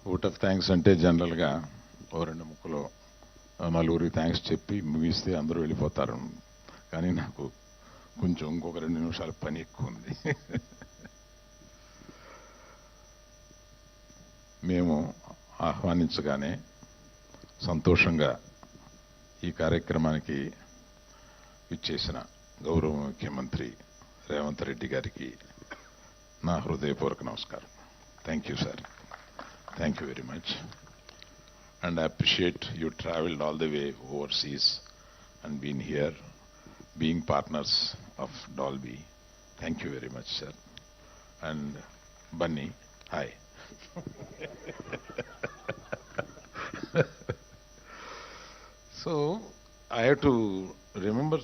Vote of thanks అంటే జనరల్గా ఓ రెండు ముక్కలో నలుగురికి థ్యాంక్స్ చెప్పి ముగిస్తే అందరూ వెళ్ళిపోతారు. కానీ నాకు కొంచెం ఇంకొక 2 నిమిషాల పని ఎక్కువ ఉంది. మేము ఆహ్వానించగానే సంతోషంగా ఈ కార్యక్రమానికి ఇచ్చేసిన గౌరవ ముఖ్యమంత్రి రేవంత్ రెడ్డి గారికి నా హృదయపూర్వక నమస్కారం. Thank you sir. Thank you very much. And I appreciate you traveled all the way overseas and been here, being partners of Dolby. Thank you very much, sir. And Bunny, hi. So, I have to remember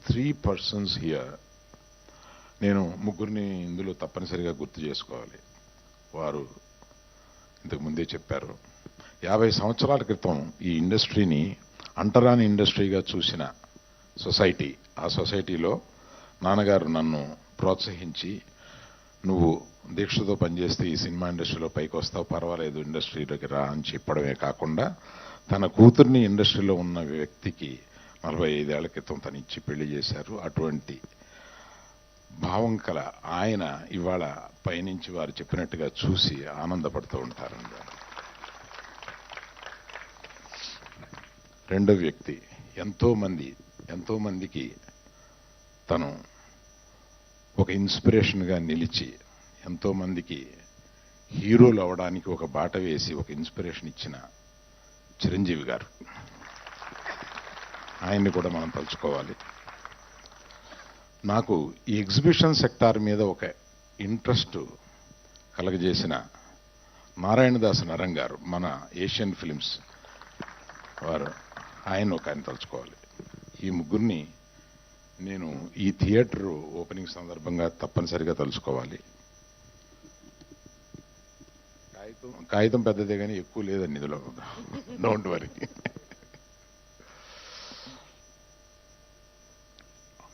3 persons here. నేను ముగ్గురిని ఇందులో తప్పనిసరిగా గుర్తు చేసుకోవాలి. వారు ఇంతకు ముందే చెప్పారు. 50 సంవత్సరాల క్రితం ఈ ఇండస్ట్రీని అంటరాని ఇండస్ట్రీగా చూసిన సొసైటీ, ఆ సొసైటీలో నాన్నగారు నన్ను ప్రోత్సహించి, నువ్వు దీక్షతో పనిచేస్తే ఈ సినిమా ఇండస్ట్రీలో పైకి వస్తావు, పర్వాలేదు ఇండస్ట్రీలోకి రా అని చెప్పడమే కాకుండా తన కూతుర్ని ఇండస్ట్రీలో ఉన్న వ్యక్తికి 45 ఏళ్ల క్రితం తను ఇచ్చి పెళ్లి చేశారు. అటువంటి భావం కల ఆయన ఇవాళ పైనుంచి వారు చెప్పినట్టుగా చూసి ఆనందపడుతూ ఉంటారండి. రెండో వ్యక్తి ఎంతో మందికి తను ఒక ఇన్స్పిరేషన్గా నిలిచి ఎంతో మందికి హీరోలు అవడానికి ఒక బాట వేసి ఒక ఇన్స్పిరేషన్ ఇచ్చిన చిరంజీవి గారు, ఆయన్ని కూడా మనం తలుచుకోవాలి. నాకు ఈ ఎగ్జిబిషన్ సెక్టార్ మీద ఒక ఇంట్రెస్ట్ కలగజేసిన నారాయణదాస్ నరం గారు, మన ఏషియన్ ఫిల్మ్స్ వారు, ఆయన తలుచుకోవాలి. ఈ ముగ్గురిని నేను ఈ థియేటర్ ఓపెనింగ్ సందర్భంగా తప్పనిసరిగా తలుచుకోవాలి. కాగితం పెద్దదే కానీ ఎక్కువ లేదండి ఇందులో, డోంట్ వరీ.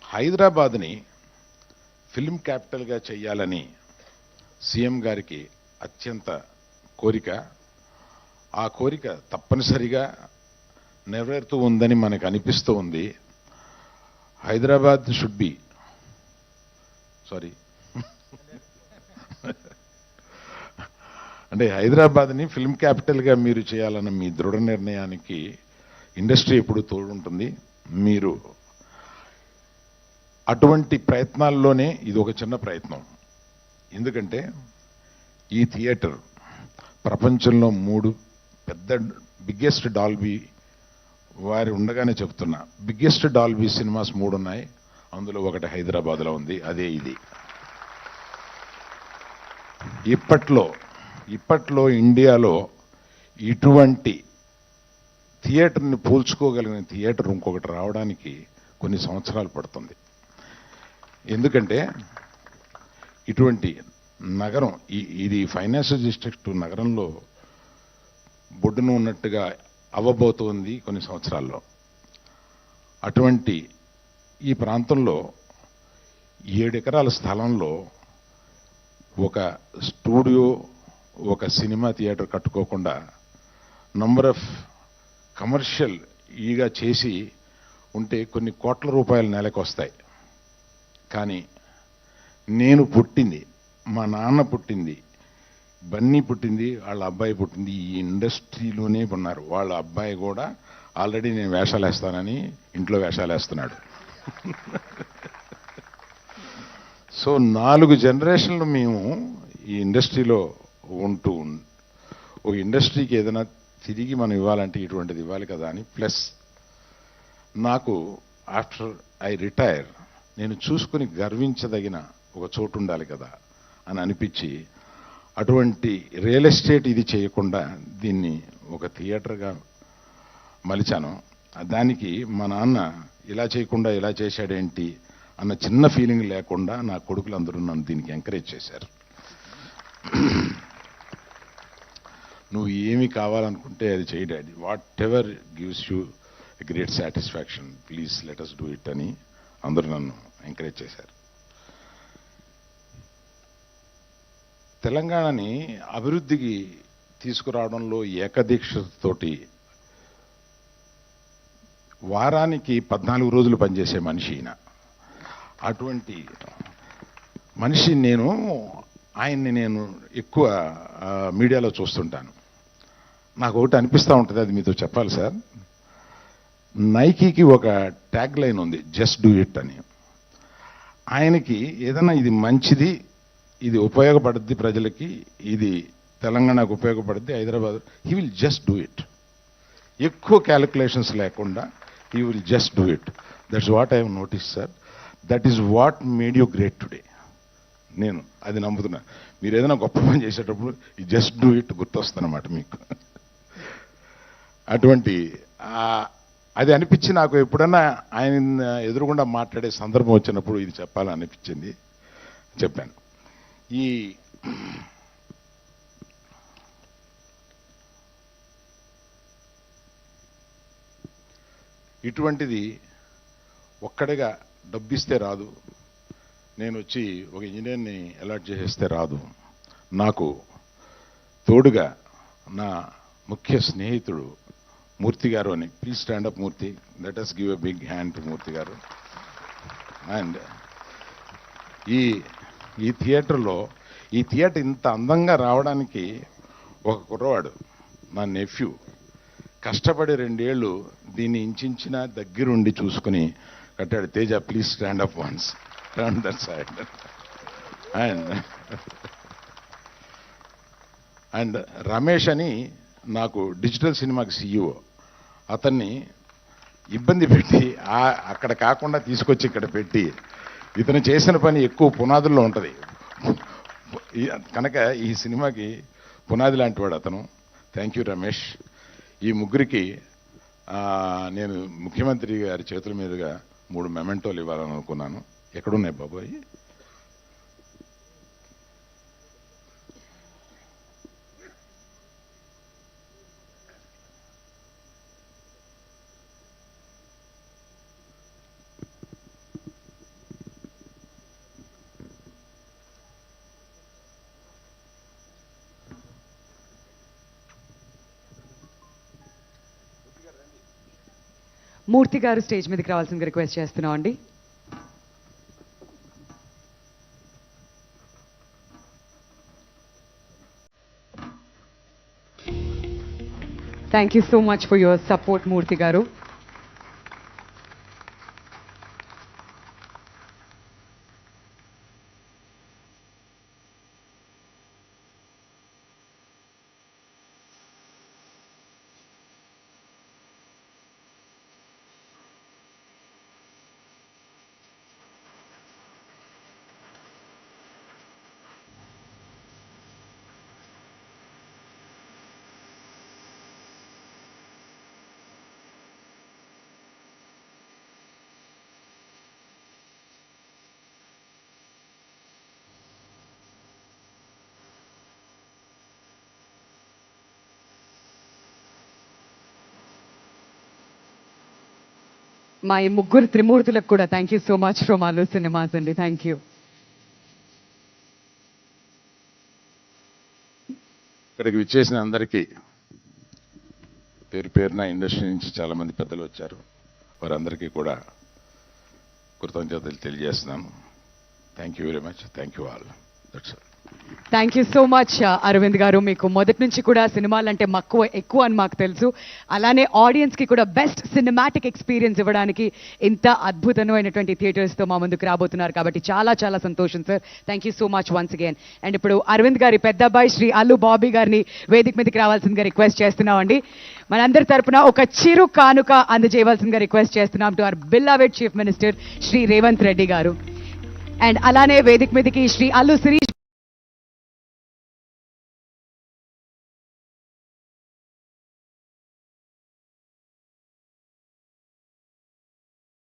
హైదరాబాద్ని ఫిల్మ్ క్యాపిటల్గా చెయ్యాలని సీఎం గారికి అత్యంత కోరిక. ఆ కోరిక తప్పనిసరిగా నెరవేరుతూ ఉందని మనకు అనిపిస్తూ ఉంది. హైదరాబాద్ షుడ్ బి అంటే హైదరాబాద్ని ఫిల్మ్ క్యాపిటల్గా మీరు చేయాలన్న మీ దృఢ నిర్ణయానికి ఇండస్ట్రీ ఎప్పుడు తోడుంటుంది. మీరు అటువంటి ప్రయత్నాల్లోనే ఇది ఒక చిన్న ప్రయత్నం. ఎందుకంటే ఈ థియేటర్ ప్రపంచంలో 3 పెద్ద బిగ్గెస్ట్ డాల్బీ వారి ఉండగానే చెప్తున్నా, బిగ్గెస్ట్ డాల్బీ సినిమాస్ 3 ఉన్నాయి. అందులో ఒకటి హైదరాబాద్లో ఉంది, అదే ఇది. ఇప్పట్లో ఇండియాలో ఇటువంటి థియేటర్ని పోల్చుకోగలిగిన థియేటర్ ఇంకొకటి రావడానికి కొన్ని సంవత్సరాలు పడుతుంది. ఎందుకంటే ఇటువంటి నగరం, ఇది ఫైనాన్షియల్ డిస్ట్రిక్ట్ నగరంలో బొడ్డును ఉన్నట్టుగా అవ్వబోతోంది కొన్ని సంవత్సరాల్లో. అటువంటి ఈ ప్రాంతంలో 7 ఎకరాల స్థలంలో ఒక స్టూడియో, ఒక సినిమా థియేటర్ కట్టుకోకుండా నంబర్ ఆఫ్ కమర్షియల్ ఈగా చేసి ఉంటే కొన్ని కోట్ల రూపాయలు నెలకు వస్తాయి. కానీ నేను పుట్టింది, మా నాన్న పుట్టింది, బన్నీ పుట్టింది, వాళ్ళ అబ్బాయి పుట్టింది ఈ ఇండస్ట్రీలోనే ఉన్నారు. వాళ్ళ అబ్బాయి కూడా ఆల్రెడీ నేను వేషాలు వేస్తానని ఇంట్లో వేషాలు వేస్తున్నాడు. సో 4 జనరేషన్లు మేము ఈ ఇండస్ట్రీలో ఉంటూ, ఓ ఇండస్ట్రీకి ఏదైనా తిరిగి మనం ఇవ్వాలంటే ఇటువంటిది ఇవ్వాలి కదా అని. ప్లస్ నాకు ఆఫ్టర్ ఐ రిటైర్ నేను చూసుకుని గర్వించదగిన ఒక చోటు ఉండాలి కదా అని అనిపించి, అటువంటి రియల్ ఎస్టేట్ ఇది చేయకుండా దీన్ని ఒక థియేటర్గా మలిచాను. దానికి మా నాన్న ఇలా చేయకుండా ఇలా చేశాడేంటి అన్న చిన్న ఫీలింగ్ లేకుండా నా కొడుకులందరూ నన్ను దీనికి ఎంకరేజ్ చేశారు. నువ్వు ఏమి కావాలనుకుంటే అది చేయి daddy, what ever gives you a great satisfaction, please let us do it అని అందరూ నన్ను ఎంకరేజ్ చేశారు. తెలంగాణని అభివృద్ధికి తీసుకురావడంలో ఏకదీక్షతోటి వారానికి 14 రోజులు పనిచేసే మనిషి ఈయన. అటువంటి మనిషి ఆయన్ని నేను ఎక్కువ మీడియాలో చూస్తుంటాను. నాకు ఒకటి అనిపిస్తూ ఉంటుంది, అది మీతో చెప్పాలి సార్. నైకీకి ఒక ట్యాగ్ లైన్ ఉంది, జస్ట్ డూ ఇట్ అని. ఆయనకి ఏదైనా ఇది మంచిది, ఇది ఉపయోగపడుద్ది ప్రజలకి, ఇది తెలంగాణకు ఉపయోగపడుద్ది, Hyderabad, he will just do it. ఎక్కువ క్యాలిక్యులేషన్స్ లేకుండా he will just do it. That's what I have notice sir. That is what made you great today. నేను అది నమ్ముతున్నా. మీరు ఏదైనా గొప్ప పని చేసేటప్పుడు ఈ జస్ట్ డూ ఇట్ గుర్తొస్తుందన్నమాట మీకు. అటువంటి అది అనిపించి నాకు ఎప్పుడన్నా ఆయన ఎదురుగుండా మాట్లాడే సందర్భం వచ్చినప్పుడు ఇది చెప్పాలని అనిపించింది, చెప్పాను. ఇటువంటిది ఒక్కడిగా డబ్బిస్తే రాదు, నేను వచ్చి ఒక ఇంజనీర్ని అలాట్ చేసేస్తే రాదు. నాకు తోడుగా నా ముఖ్య స్నేహితుడు మూర్తి గారు అని. Please stand up Murthy. Let us give a big hand to Murthy garu. And ఈ థియేటర్లో, ఈ థియేటర్ ఇంత అందంగా రావడానికి ఒక కుర్రవాడు, నా నెఫ్యూ, కష్టపడి 2 ఏళ్ళు దీన్ని ఇంచిన దగ్గరుండి చూసుకుని కట్టాడు. Teja, please stand up once, turn that side. And Ramesh అని నాకు డిజిటల్ సినిమాకి CEO, అతన్ని ఇబ్బంది పెట్టి అక్కడ కాకుండా తీసుకొచ్చి ఇక్కడ పెట్టి, ఇతను చేసిన పని ఎక్కువ పునాదుల్లో ఉంటుంది కనుక ఈ సినిమాకి పునాది లాంటి వాడు అతను. Thank you Ramesh. ఈ ముగ్గురికి నేను ముఖ్యమంత్రి గారి చేతుల మీదుగా 3 మెమెంటోలు ఇవ్వాలని అనుకున్నాను. ఎక్కడున్నాయి బాబోయ్? మూర్తి గారు స్టేజ్ మీదకి రావాల్సిందిగా రిక్వెస్ట్ చేస్తున్నాం అండి. Thank you so much for your support Murthy garu. మా ఈ ముగ్గురు త్రిమూర్తులకు కూడా thank you so much from Allu cinemas అండి. Thank you. ఇక్కడికి విచ్చేసిన అందరికీ పేరు పేరున ఇండస్ట్రీ నుంచి చాలా మంది పెద్దలు వచ్చారు. వారందరికీ కూడా కృతజ్ఞతలు తెలియజేస్తున్నాను. Thank you very much. Thank you all. That's all. Thank you so much Aravind గారు. మీకు మొదటి నుంచి కూడా సినిమాలంటే మక్కువ ఎక్కువ అని మాకు తెలుసు. అలానే ఆడియన్స్కి కూడా బెస్ట్ సినిమాటిక్ ఎక్స్పీరియన్స్ ఇవ్వడానికి ఇంత అద్భుతమైనటువంటి థియేటర్స్తో మా ముందుకు రాబోతున్నారు కాబట్టి చాలా చాలా సంతోషం sir. Thank you so much once again. And ఇప్పుడు అరవింద్ గారి పెద్ద అబ్బాయి శ్రీ అల్లు బాబీ గారిని వేదిక మీదకి రావాల్సిందిగా రిక్వెస్ట్ చేస్తున్నామండి. మనందరి తరపున ఒక చిరు కానుక అందజేయవలసిందిగా రిక్వెస్ట్ చేస్తున్నాం to our beloved chief minister Shri Revanth Reddy గారు. అండ్ అలానే వేదిక మీదకి శ్రీ అల్లు శిరీష్